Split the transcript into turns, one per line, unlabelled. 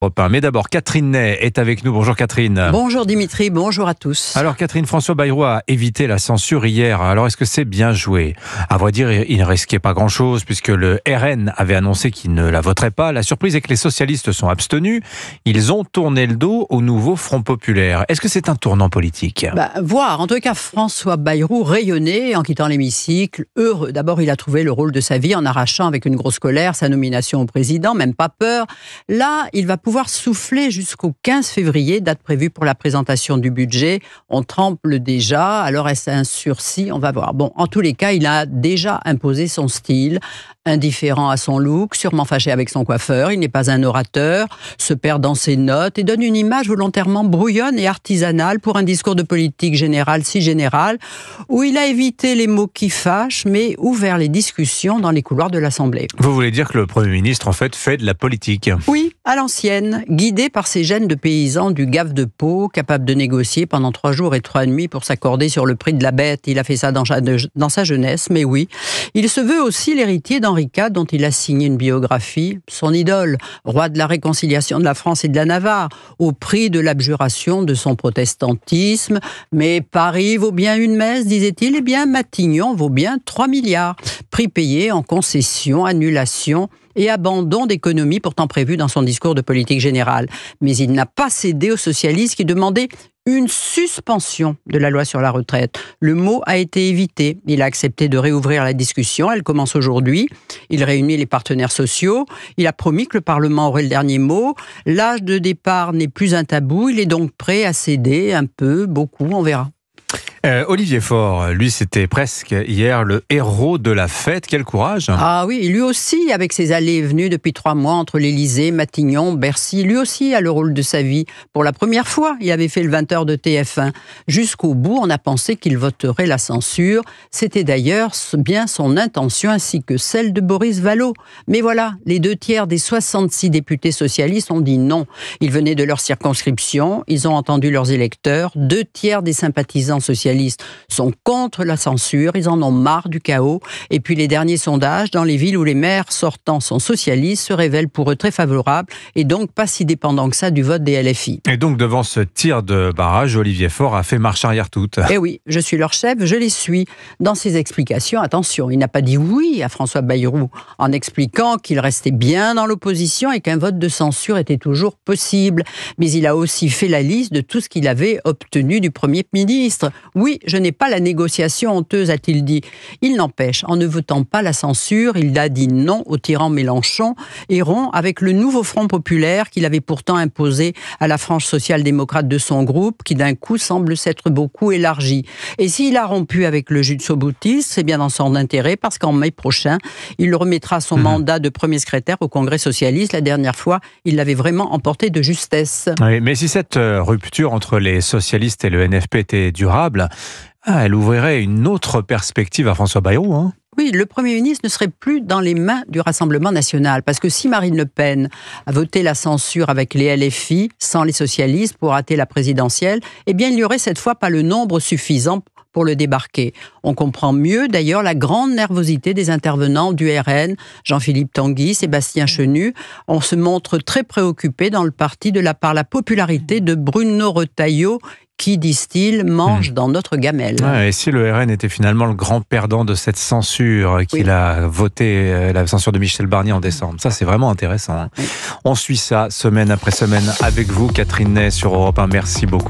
Europe 1. Mais d'abord, Catherine Ney est avec nous. Bonjour Catherine.
Bonjour Dimitri, bonjour à tous.
Alors Catherine, François Bayrou a évité la censure hier. Alors est-ce que c'est bien joué? À vrai dire, il ne risquait pas grand-chose puisque le RN avait annoncé qu'il ne la voterait pas. La surprise est que les socialistes sont abstenus. Ils ont tourné le dos au nouveau Front populaire. Est-ce que c'est un tournant politique?
Voir. En tout cas, François Bayrou rayonnait en quittant l'hémicycle. Heureux. D'abord, il a trouvé le rôle de sa vie en arrachant avec une grosse colère sa nomination au président. Même pas peur. Là, il va pouvoir souffler jusqu'au 15 février, date prévue pour la présentation du budget. On tremble déjà, alors est-ce un sursis? On va voir. Bon, en tous les cas, il a déjà imposé son style, indifférent à son look, sûrement fâché avec son coiffeur. Il n'est pas un orateur, se perd dans ses notes et donne une image volontairement brouillonne et artisanale pour un discours de politique générale si général, où il a évité les mots qui fâchent, mais ouvert les discussions dans les couloirs de l'Assemblée.
Vous voulez dire que le Premier ministre, en fait de la politique?
Oui, à l'ancienne, guidé par ses gènes de paysans du Gave de Pau, capable de négocier pendant 3 jours et 3 nuits pour s'accorder sur le prix de la bête. Il a fait ça dans sa jeunesse, mais oui. Il se veut aussi l'héritier d'Henri IV, dont il a signé une biographie. Son idole, roi de la réconciliation de la France et de la Navarre, au prix de l'abjuration de son protestantisme. Mais Paris vaut bien une messe, disait-il, eh bien Matignon vaut bien 3 milliards. Prix payé en concession, annulation et abandon d'économies pourtant prévues dans son discours de politique générale. Mais il n'a pas cédé aux socialistes qui demandaient une suspension de la loi sur la retraite. Le mot a été évité. Il a accepté de réouvrir la discussion. Elle commence aujourd'hui. Il réunit les partenaires sociaux. Il a promis que le Parlement aurait le dernier mot. L'âge de départ n'est plus un tabou. Il est donc prêt à céder un peu, beaucoup, on verra.
Olivier Faure, lui, c'était presque hier le héros de la fête. Quel courage!
Ah oui, lui aussi, avec ses allées et venues depuis 3 mois entre l'Élysée, Matignon, Bercy, lui aussi a le rôle de sa vie. Pour la première fois, il avait fait le 20h de TF1. Jusqu'au bout, on a pensé qu'il voterait la censure. C'était d'ailleurs bien son intention ainsi que celle de Boris Vallaud. Mais voilà, les 2/3 des 66 députés socialistes ont dit non. Ils venaient de leur circonscription, ils ont entendu leurs électeurs. 2/3 des sympathisants socialistes sont contre la censure, ils en ont marre du chaos. Et puis les derniers sondages, dans les villes où les maires sortants sont socialistes, se révèlent pour eux très favorables et donc pas si dépendants que ça du vote des LFI.
Et donc devant ce tir de barrage, Olivier Faure a fait marche arrière toute.
Eh oui, je suis leur chef, je les suis. Dans ses explications, attention, il n'a pas dit oui à François Bayrou en expliquant qu'il restait bien dans l'opposition et qu'un vote de censure était toujours possible. Mais il a aussi fait la liste de tout ce qu'il avait obtenu du Premier ministre. Oui, je n'ai pas la négociation honteuse, a-t-il dit. Il n'empêche, en ne votant pas la censure, il a dit non au tyran Mélenchon et rompt avec le nouveau Front populaire qu'il avait pourtant imposé à la frange social-démocrate de son groupe, qui d'un coup semble s'être beaucoup élargi. Et s'il a rompu avec le Jutsu-Boutis, c'est bien dans son intérêt, parce qu'en mai prochain, il remettra son mandat de premier secrétaire au Congrès socialiste. La dernière fois, il l'avait vraiment emporté de justesse.
Oui, mais si cette rupture entre les socialistes et le NFP était durable, elle ouvrirait une autre perspective à François Bayrou, hein.
Oui, le Premier ministre ne serait plus dans les mains du Rassemblement national. Parce que si Marine Le Pen a voté la censure avec les LFI, sans les socialistes, pour rater la présidentielle, eh bien, il n'y aurait cette fois pas le nombre suffisant pour le débarquer. On comprend mieux d'ailleurs la grande nervosité des intervenants du RN, Jean-Philippe Tanguy, Sébastien Chenu. On se montre très préoccupé dans le parti par la popularité de Bruno Retailleau, qui, disent-ils, mange dans notre gamelle.
Ouais, et si le RN était finalement le grand perdant de cette censure qu'il a voté, la censure de Michel Barnier en décembre, ça c'est vraiment intéressant. Hein. On suit ça semaine après semaine avec vous, Catherine Ney, sur Europe 1. Merci beaucoup.